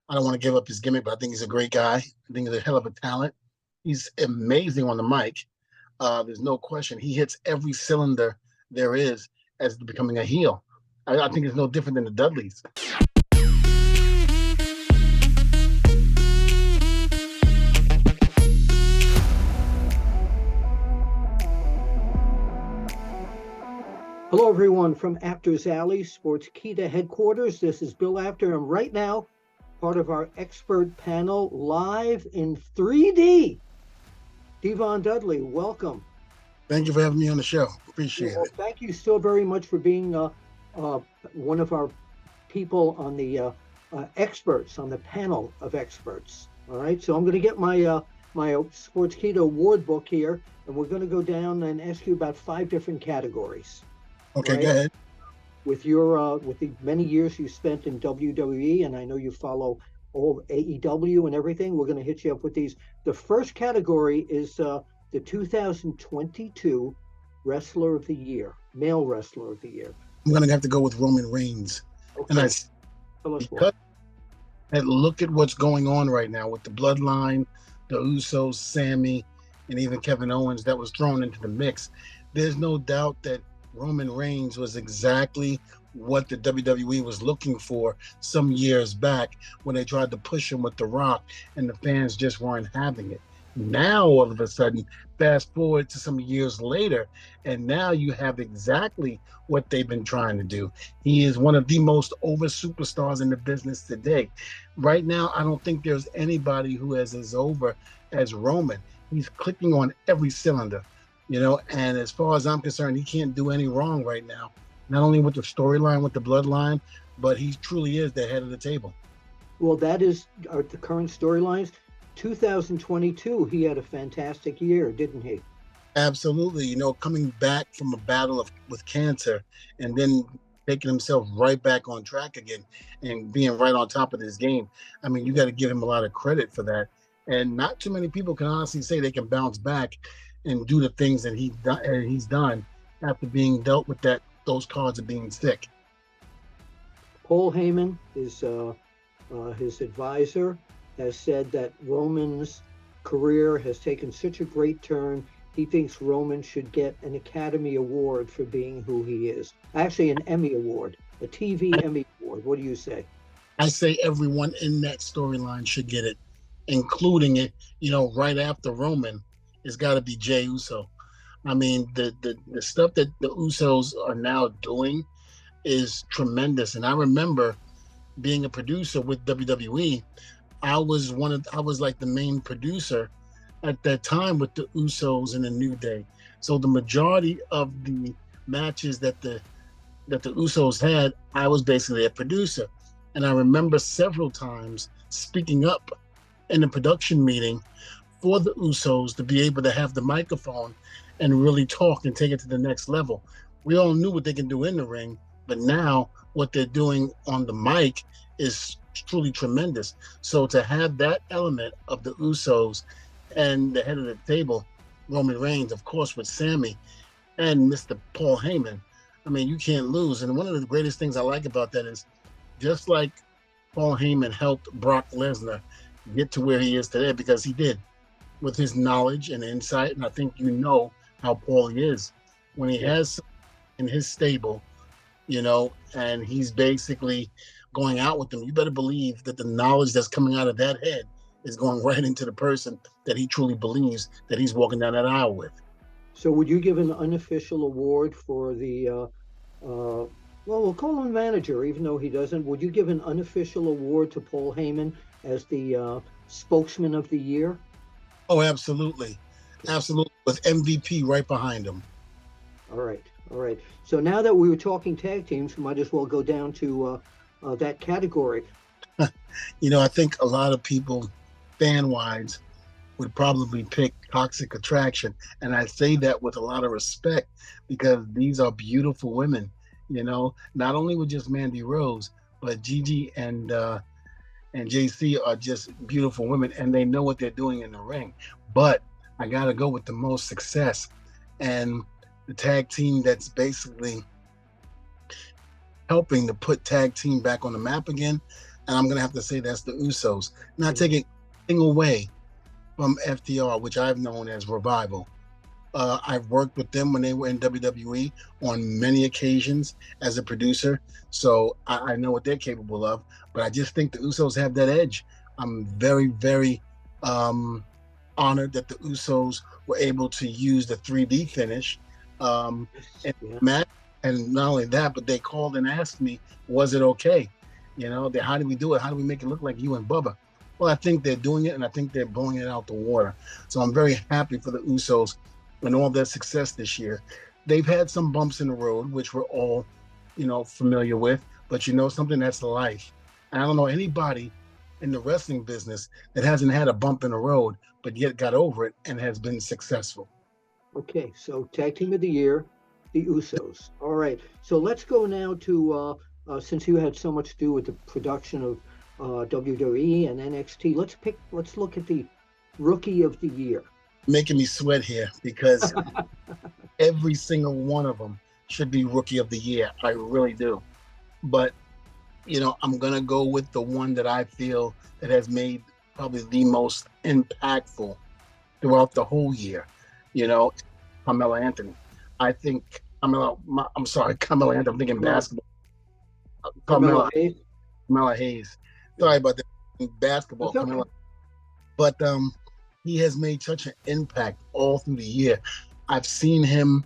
I don't want to give up his gimmick, but I think he's a great guy. I think he's a hell of a talent. He's amazing on the mic. There's no question. He hits every cylinder there is as becoming a heel. I think it's no different than the Dudleys. Hello, everyone, from Apter's Alley, Sportskeeda headquarters. This is Bill Apter, and right now, part of our expert panel, live in 3D. Devon Dudley, welcome. Thank you for having me on the show. Appreciate it. Thank you so very much for being one of our people on the experts, on the panel of experts. All right, so I'm going to get my my Sportskeeda award book here, and we're going to go down and ask you about 5 different categories. Okay, right? Go ahead. With your with the many years you spent in WWE, and I know you follow all AEW and everything, we're going to hit you up with these. The first category is the 2022 Wrestler of the Year, Male Wrestler of the Year. I'm going to have to go with Roman Reigns. Okay. And look at what's going on right now with the Bloodline, the Usos, Sammy, and even Kevin Owens that was thrown into the mix. There's no doubt that Roman Reigns was exactly what the WWE was looking for some years back when they tried to push him with The Rock and the fans just weren't having it. Now, all of a sudden, fast forward to some years later, and now you have exactly what they've been trying to do. He is one of the most over superstars in the business today. Right now, I don't think there's anybody who is as over as Roman. He's clicking on every cylinder. And as far as I'm concerned, he can't do any wrong right now. Not only with the storyline, with the Bloodline, but he truly is the head of the table. Well, that is the current storylines. 2022, he had a fantastic year, didn't he? Absolutely. Coming back from a battle with cancer and then taking himself right back on track again and being right on top of this game. I mean, you got to give him a lot of credit for that. And not too many people can honestly say they can bounce back and do the things that he's done after being dealt with those cards of being sick. Paul Heyman, his advisor, has said that Roman's career has taken such a great turn. He thinks Roman should get an Academy Award for being who he is. Actually, an Emmy Award, a TV Emmy Award. What do you say? I say everyone in that storyline should get it, including it, right after Roman. It's got to be Jey Uso. I mean, the stuff that the Usos are now doing is tremendous. And I remember being a producer with WWE. I was like the main producer at that time with the Usos and the New Day. So the majority of the matches that the Usos had, I was basically a producer. And I remember several times speaking up in the production meeting for the Usos to be able to have the microphone and really talk and take it to the next level. We all knew what they can do in the ring, but now what they're doing on the mic is truly tremendous. So to have that element of the Usos and the head of the table, Roman Reigns, of course, with Sammy and Mr. Paul Heyman, I mean, you can't lose. And one of the greatest things I like about that is just like Paul Heyman helped Brock Lesnar get to where he is today, because he did, with his knowledge and insight. And I think how Paul is when he has in his stable, and he's basically going out with them. You better believe that the knowledge that's coming out of that head is going right into the person that he truly believes that he's walking down that aisle with. So would you give an unofficial award for the, we'll call him manager, even though he doesn't. Would you give an unofficial award to Paul Heyman as the spokesman of the year? Oh, absolutely. Absolutely. With MVP right behind him. All right. So now that we were talking tag teams, we might as well go down to that category. I think a lot of people, fan-wise, would probably pick Toxic Attraction. And I say that with a lot of respect because these are beautiful women, not only with just Mandy Rose, but Gigi and JC are just beautiful women, and they know what they're doing in the ring. But I got to go with the most success and the tag team that's basically helping to put tag team back on the map again. and I'm going to have to say that's the Usos. Not Mhm. taking anything away from FTR, which I've known as Revival. I've worked with them when they were in WWE on many occasions as a producer, so I know what they're capable of. But I just think the Usos have that edge. I'm very, very um, honored that the Usos were able to use the 3D finish. Yes, And, yeah. and not only that, but they called and asked me, was it okay? How do we do it? How do we make it look like you and Bubba? Well, I think they're doing it, and I think they're blowing it out the water. So I'm very happy for the Usos and all their success this year. They've had some bumps in the road, which we're all, familiar with. But something, that's life. And I don't know anybody in the wrestling business that hasn't had a bump in the road, but yet got over it and has been successful. Okay, so tag team of the year, the Usos. All right, so let's go now to since you had so much to do with the production of WWE and NXT. Let's look at the rookie of the year. Making me sweat here because every single one of them should be rookie of the year. I really do. But I'm gonna go with the one that I feel that has made probably the most impactful throughout the whole year. You know, Carmelo Anthony. I think I'm sorry, Carmelo Anthony. I'm thinking Carmelo, basketball. Carmelo Carmelo, Hayes. Carmelo Hayes. Yeah, Sorry about that. In basketball, that's okay. Carmelo. But he has made such an impact all through the year. I've seen him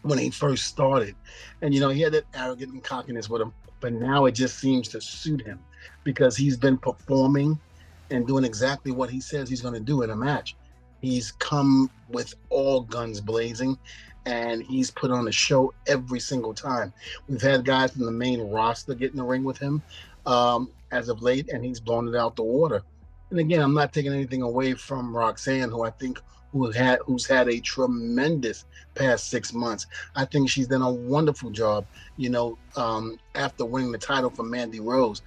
when he first started, and he had that arrogant and cockiness with him. But now it just seems to suit him because he's been performing and doing exactly what he says he's going to do in a match. He's come with all guns blazing, and he's put on a show every single time. We've had guys from the main roster get in the ring with him as of late, and he's blown it out the water. And again, I'm not taking anything away from Roxanne, who I think who's had a tremendous past 6 months. I think she's done a wonderful job, after winning the title from Mandy Rose.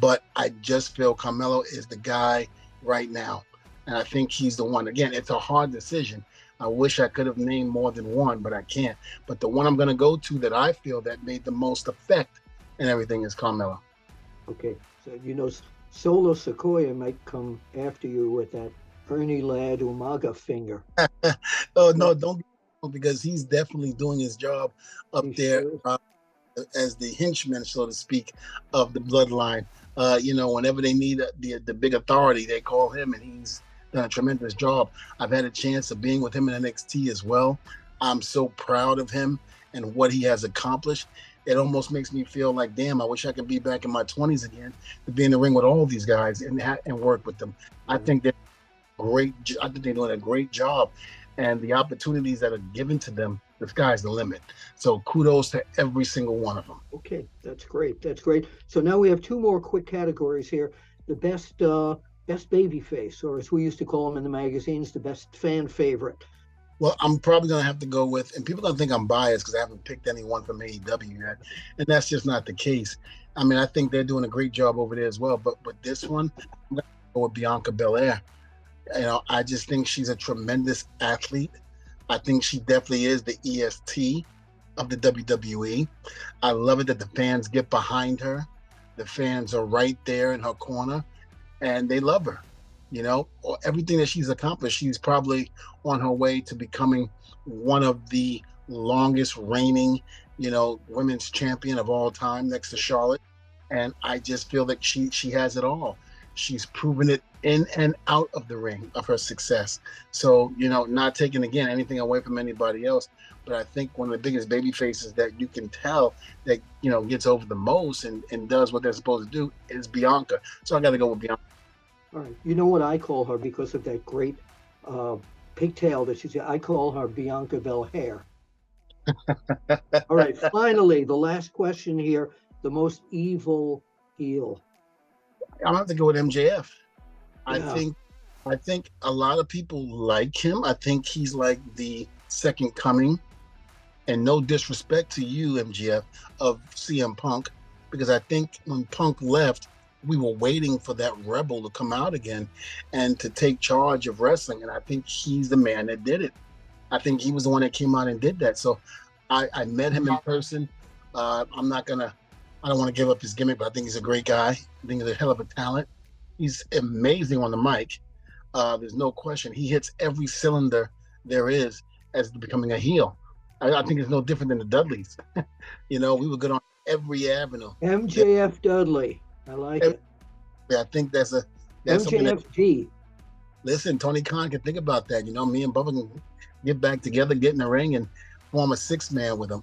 But I just feel Carmelo is the guy right now. And I think he's the one. Again, it's a hard decision. I wish I could have named more than one, but I can't. But the one I'm going to go to that I feel that made the most effect and everything is Carmelo. Okay, so Solo Sequoia might come after you with that Ernie Ladd Umaga finger. Oh, Yeah, no, don't get me wrong, because he's definitely doing his job up he there sure is. as the henchman, so to speak, of the bloodline. Whenever they need the big authority, they call him, and he's done a tremendous job. I've had a chance of being with him in NXT as well. I'm so proud of him and what he has accomplished. It almost makes me feel like, damn, I wish I could be back in my 20s again to be in the ring with all these guys and work with them. I Mhm. think they're great. I think they're doing a great job, and the opportunities that are given to them, the sky's the limit. So kudos to every single one of them. Okay, that's great. That's great. So now we have two more quick categories here. The best baby face, or as we used to call them in the magazines, the best fan favorite. Well, I'm probably going to have to go with, and people going to think I'm biased because I haven't picked anyone from AEW yet, and that's just not the case. I mean, I think they're doing a great job over there as well. But this one, I'm going to go with Bianca Belair. I just think she's a tremendous athlete. I think she definitely is the EST of the WWE. I love it that the fans get behind her. The fans are right there in her corner, and they love her. Everything that she's accomplished, she's probably on her way to becoming one of the longest reigning, women's champion of all time, next to Charlotte. And I just feel that she has it all. She's proven it in and out of the ring of her success. So, not taking again anything away from anybody else, but I think one of the biggest baby faces that you can tell that, gets over the most and does what they're supposed to do is Bianca. So I got to go with Bianca. All right. You know what I call her because of that great uh, pigtail that she's got? I call her Bianca Belair. All right. Finally, the last question here: the most evil heel. I'm gonna have to go with MJF. I Yeah. think I think a lot of people like him. I think he's like the second coming, and no disrespect to you, MJF, of CM Punk, because I think when Punk left, we were waiting for that rebel to come out again and to take charge of wrestling. And I think he's the man that did it. I think he was the one that came out and did that. So I met him in person. I'm not gonna I don't want to give up his gimmick, but I think he's a great guy. I think he's a hell of a talent. He's amazing on the mic. There's no question. He hits every cylinder there is as becoming a heel. I think it's no different than the Dudleys. We were good on every avenue. MJF Dudley. I like it. I think that's MJFG. Listen, Tony Khan can think about that. Me and Bubba can get back together, get in the ring, and form a 6-man with him.